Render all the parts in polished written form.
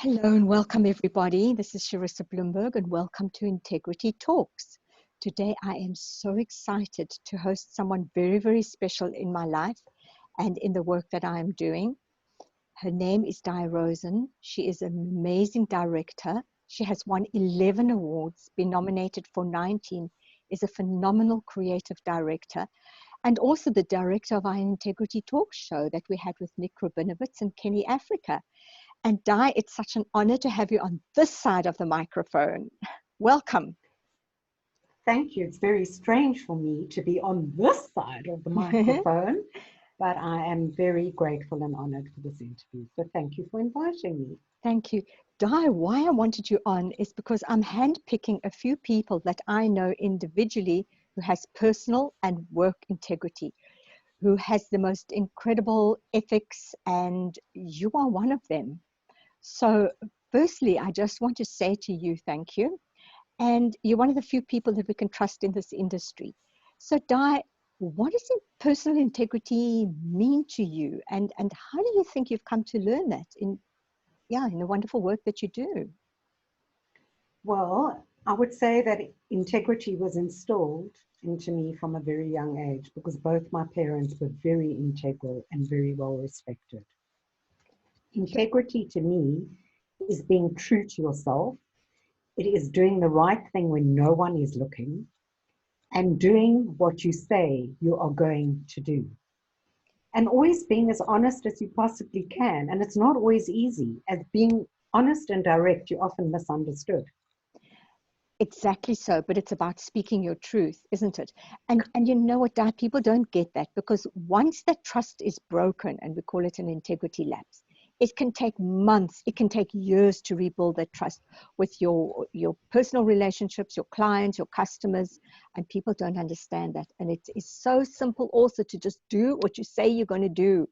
Hello and welcome everybody. This is Charissa Bloomberg and welcome to Integrity Talks. Today I am so excited to host someone very, very special in my life and in the work that I am doing. Her name is Rosen. She is an amazing director. She has won 11 awards, been nominated for 19, is a phenomenal creative director, and also the director of our Integrity Talk show that we had with Nick Rabinowitz and Kenny Africa. And Di, it's such an honor to have you on this side of the microphone. Welcome. Thank you. It's very strange for me to be on this side of the microphone, but I am very grateful and honored for this interview. So thank you for inviting me. Thank you. Di, why I wanted you on is because I'm handpicking a few people that I know individually who has personal and work integrity, who has the most incredible ethics, and you are one of them. So firstly, I just want to say to you, thank you. And you're one of the few people that we can trust in this industry. So Di, what does personal integrity mean to you? And how do you think you've come to learn that in the wonderful work that you do? Well, I would say that integrity was installed into me from a very young age because both my parents were very integral and very well respected. Integrity to me is being true to yourself. It is doing the right thing when no one is looking and doing what you say you are going to do. And always being as honest as you possibly can. And it's not always easy. As being honest and direct, you're often misunderstood. Exactly so, but it's about speaking your truth, isn't it? And you know what, Di, people don't get that because once that trust is broken, and we call it an integrity lapse, it can take months, it can take years to rebuild that trust with your personal relationships, your clients, your customers, and people don't understand that. And it is so simple also to just do what you say you're going to do.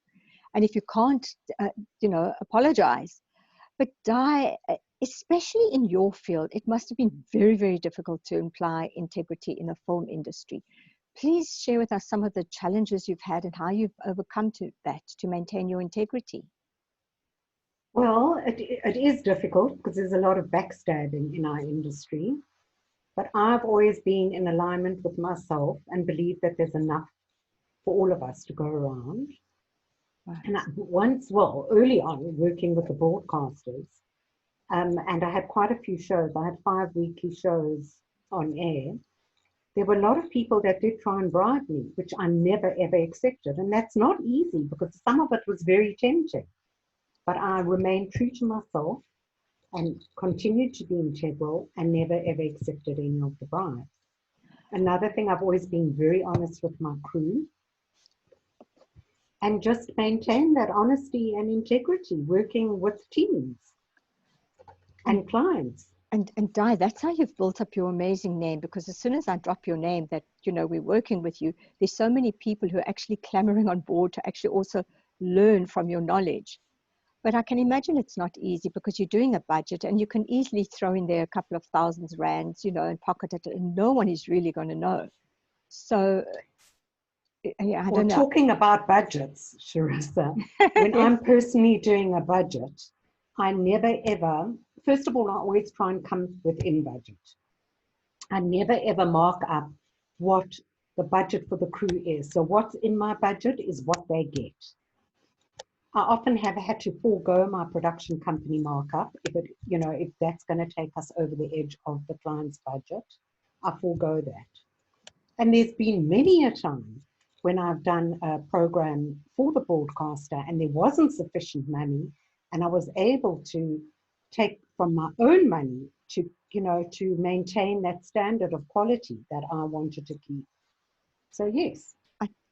And if you can't, apologize. But Di, especially in your field, it must have been very, very difficult to imply integrity in the film industry. Please share with us some of the challenges you've had and how you've overcome that to maintain your integrity. Well, it is difficult because there's a lot of backstabbing in our industry. But I've always been in alignment with myself and believe that there's enough for all of us to go around. Right. And early on, working with the broadcasters, and I had quite a few shows. I had 5 weekly shows on air. There were a lot of people that did try and bribe me, which I never, ever accepted. And that's not easy because some of it was very tempting. But I remained true to myself and continued to be integral and never, ever accepted any of the bribes. Another thing, I've always been very honest with my crew and just maintain that honesty and integrity working with teams and clients. And Di, that's how you've built up your amazing name, because as soon as I drop your name that, we're working with you, there's so many people who are actually clamoring on board to actually also learn from your knowledge. But I can imagine it's not easy because you're doing a budget and you can easily throw in there a couple of thousands rands, and pocket it, and no one is really going to know. So, I don't know. Talking about budgets, Charissa, when Yes. I'm personally doing a budget, I never ever, first of all, I always try and come within budget. I never ever mark up what the budget for the crew is. So what's in my budget is what they get. I often have had to forego my production company markup if that's going to take us over the edge of the client's budget. I forego that. And there's been many a time when I've done a program for the broadcaster and there wasn't sufficient money, and I was able to take from my own money to maintain that standard of quality that I wanted to keep. So yes.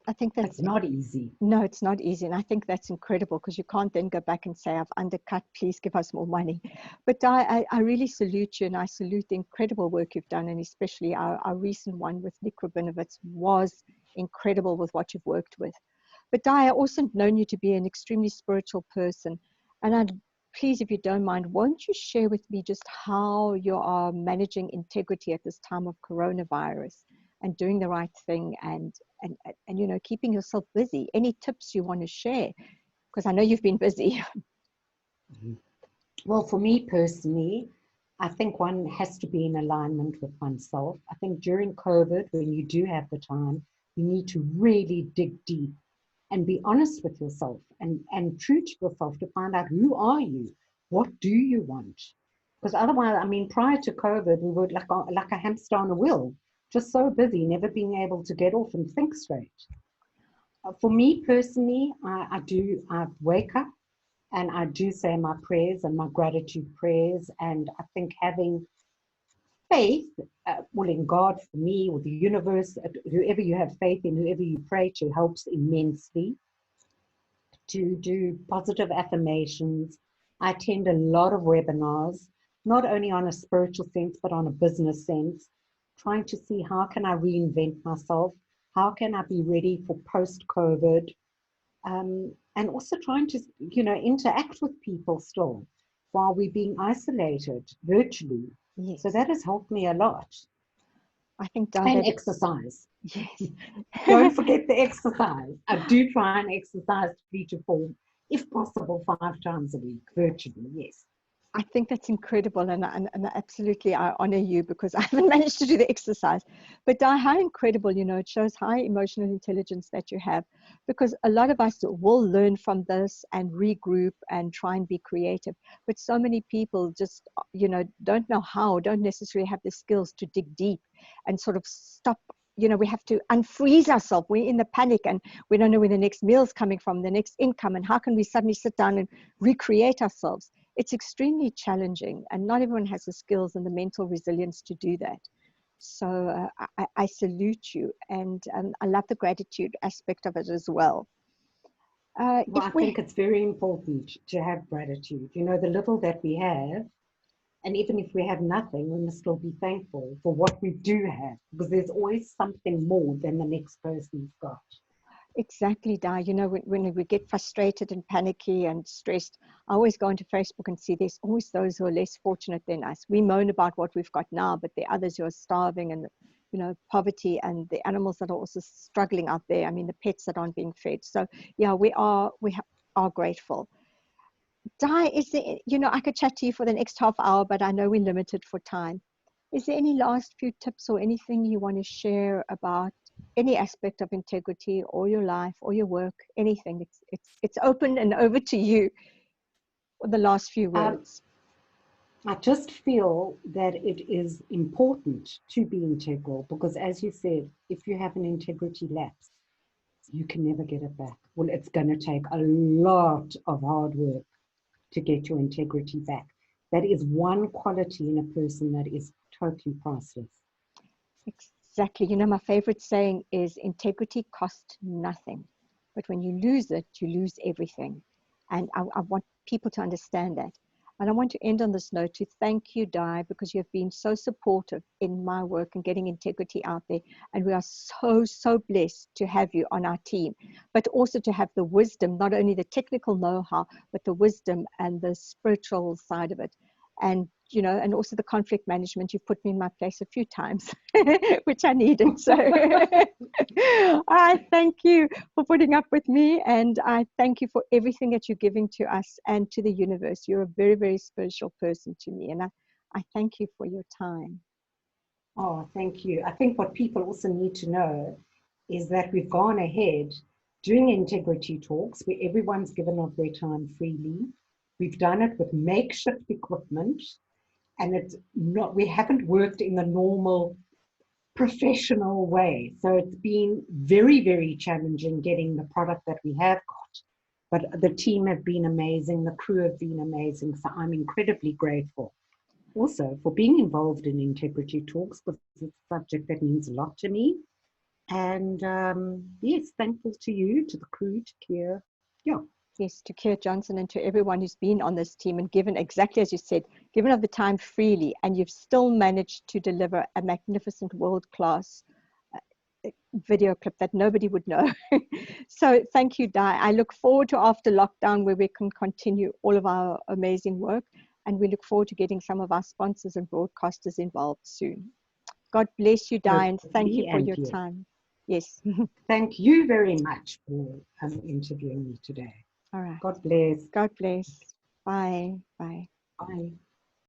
I think that's not easy. No, it's not easy. And I think that's incredible because you can't then go back and say, I've undercut, please give us more money. But I really salute you and I salute the incredible work you've done. And especially our recent one with Nick Rabinowitz was incredible with what you've worked with. But Di, I also known you to be an extremely spiritual person. And please, if you don't mind, won't you share with me just how you are managing integrity at this time of coronavirus and doing the right thing and keeping yourself busy? Any tips you want to share? Because I know you've been busy. Well, for me personally, I think one has to be in alignment with oneself. I think during COVID, when you do have the time, you need to really dig deep and be honest with yourself and true to yourself to find out who are you? What do you want? Because otherwise, I mean, prior to COVID, we were like a hamster on a wheel, just so busy, never being able to get off and think straight. For me personally, I wake up and I do say my prayers and my gratitude prayers. And I think having faith, well, in God for me, or the universe, whoever you have faith in, whoever you pray to, helps immensely. To do positive affirmations. I attend a lot of webinars, not only on a spiritual sense, but on a business sense, trying to see how can I reinvent myself? How can I be ready for post-COVID? And also trying to, interact with people still while we're being isolated virtually. So Yes. that has helped me a lot. I think, Di, And that exercise. yes. Don't forget the exercise. I do try and exercise 3 to 4, if possible, 5 times a week, virtually, yes. I think that's incredible, and absolutely I honor you because I haven't managed to do the exercise. But Di, how incredible, it shows high emotional intelligence that you have, because a lot of us will learn from this and regroup and try and be creative. But so many people just, don't know how, don't necessarily have the skills to dig deep and sort of stop. We have to unfreeze ourselves. We're in the panic and we don't know where the next meal's coming from, the next income, and how can we suddenly sit down and recreate ourselves. It's extremely challenging, and not everyone has the skills and the mental resilience to do that. So I salute you, and I love the gratitude aspect of it as well. Well, If I we think it's very important to have gratitude. The little that we have, and even if we have nothing, we must still be thankful for what we do have, because there's always something more than the next person's got. Exactly, Di. When we get frustrated and panicky and stressed, I always go onto Facebook and see there's always those who are less fortunate than us. We moan about what we've got now, but there are others who are starving and, poverty, and the animals that are also struggling out there. I mean, the pets that aren't being fed. So, yeah, we are grateful. Di, is there, I could chat to you for the next half hour, but I know we're limited for time. Is there any last few tips or anything you want to share about any aspect of integrity or your life or your work? Anything? It's open and over to you for the last few Um, words. I just feel that it is important to be integral because, as you said, if you have an integrity lapse, you can never get it back. Well, it's going to take a lot of hard work to get your integrity back. That is one quality in a person that is totally priceless. Exactly. My favorite saying is integrity costs nothing, but when you lose it, you lose everything. And I want people to understand that. And I want to end on this note to thank you, Di, because you have been so supportive in my work and getting integrity out there. And we are so, so blessed to have you on our team, but also to have the wisdom, not only the technical know-how, but the wisdom and the spiritual side of it. And and also the conflict management. You've put me in my place a few times, which I needed. So I thank you for putting up with me, and I thank you for everything that you're giving to us and to the universe. You're a very, very spiritual person to me, and I thank you for your time. Oh, thank you. I think what people also need to know is that we've gone ahead doing integrity talks where everyone's given of their time freely. We've done it with makeshift equipment, and it's not, we haven't worked in the normal professional way. So it's been very, very challenging getting the product that we have got. But the team have been amazing, the crew have been amazing. So I'm incredibly grateful also for being involved in integrity talks because it's a subject that means a lot to me. And yes, thankful to you, to the crew, to Kier. Yeah. Yes, to Keir Johnson and to everyone who's been on this team and given, exactly as you said, given of the time freely, and you've still managed to deliver a magnificent world-class video clip that nobody would know. So thank you, Di. I look forward to after lockdown where we can continue all of our amazing work, and we look forward to getting some of our sponsors and broadcasters involved soon. God bless you, Di, and thank you Hopefully, for and your yes. time. Yes. Thank you very much for interviewing me today. All right. God bless. God bless. Bye. Bye. Bye.